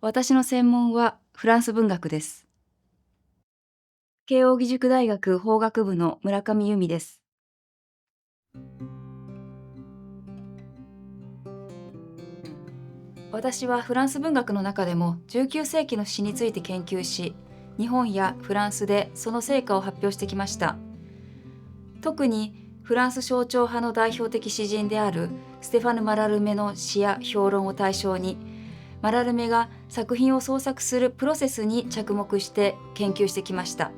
私の専門はフランス文学です。慶應義塾大学法学部の村上由美です。私はフランス文学の中でも19世紀の詩について研究し、日本やフランスでその成果を発表してきました。特にフランス象徴派の代表的詩人であるステファヌ・マラルメの詩や評論を対象に、マラルメが作品を創作するプロセスに着目して研究してきました。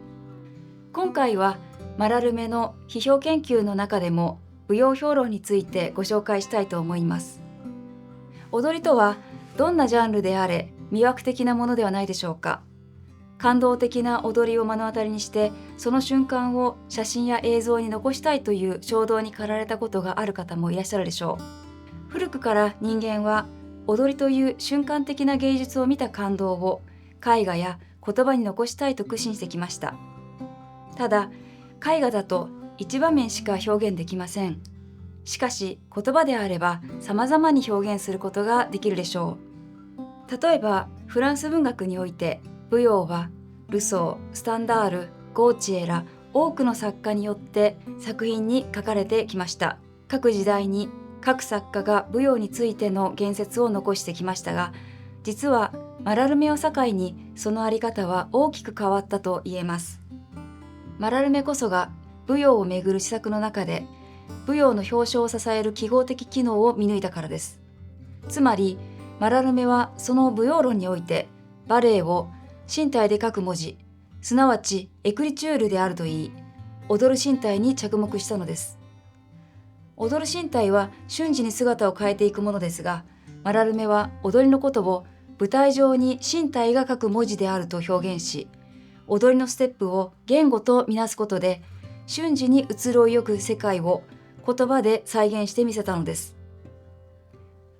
今回はマラルメの批評研究の中でも舞踊評論についてご紹介したいと思います。踊りとはどんなジャンルであれ魅惑的なものではないでしょうか。感動的な踊りを目の当たりにしてその瞬間を写真や映像に残したいという衝動に駆られたことがある方もいらっしゃるでしょう。古くから人間は踊りという瞬間的な芸術を見た感動を絵画や言葉に残したいと苦心してきました。ただ、絵画だと一場面しか表現できません。しかし、言葉であれば様々に表現することができるでしょう。例えば、フランス文学において、舞踊はルソー、スタンダール、ゴーチエら多くの作家によって作品に書かれてきました。各時代に各作家が舞踊についての言説を残してきましたが、実はマラルメを境にそのあり方は大きく変わったと言えます。マラルメこそが舞踊をめぐる施策の中で舞踊の表彰を支える記号的機能を見抜いたからです。つまりマラルメはその舞踊論においてバレエを身体で書く文字、すなわちエクリチュールであるといい、踊る身体に着目したのです。踊る身体は瞬時に姿を変えていくものですが、マラルメは踊りのことを舞台上に身体が書く文字であると表現し、踊りのステップを言語とみなすことで瞬時に移ろいゆく世界を言葉で再現してみせたのです。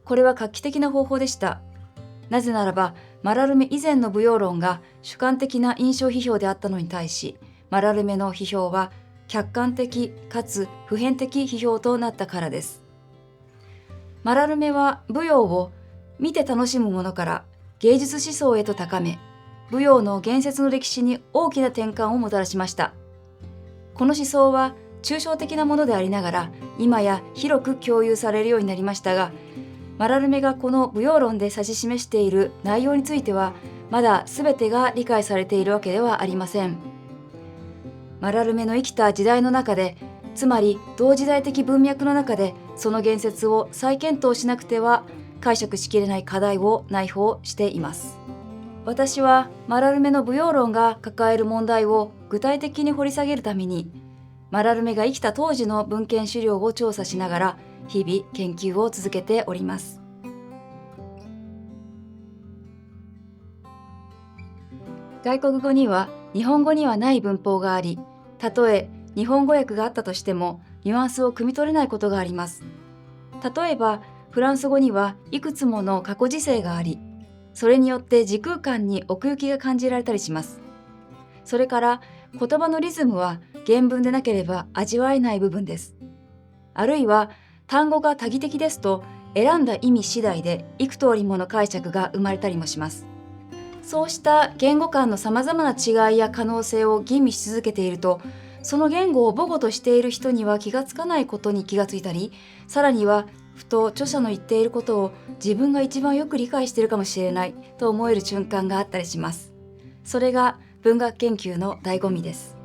これは画期的な方法でした。なぜならばマラルメ以前の舞踊論が主観的な印象批評であったのに対し、マラルメの批評は客観的かつ普遍的批評となったからです。マラルメは舞踊を見て楽しむものから芸術思想へと高め、舞踊の言説の歴史に大きな転換をもたらしました。この思想は抽象的なものでありながら、今や広く共有されるようになりましたが、マラルメがこの舞踊論で指し示している内容については、まだ全てが理解されているわけではありません。マラルメの生きた時代の中で、つまり同時代的文脈の中で、その言説を再検討しなくては解釈しきれない課題を内包しています。私はマラルメの舞踊論が抱える問題を具体的に掘り下げるために、マラルメが生きた当時の文献資料を調査しながら日々研究を続けております。外国語には日本語にはない文法があり、たとえ日本語訳があったとしてもニュアンスを汲み取れないことがあります。例えばフランス語にはいくつもの過去時世があり、それによって時空間に奥行きが感じられたりします。それから言葉のリズムは原文でなければ味わえない部分です。あるいは単語が多義的ですと選んだ意味次第で幾通りもの解釈が生まれたりもします。そうした言語間のさまざまな違いや可能性を吟味し続けていると、その言語を母語としている人には気がつかないことに気がついたり、さらにはふと著者の言っていることを自分が一番よく理解しているかもしれないと思える瞬間があったりします。それが文学研究の醍醐味です。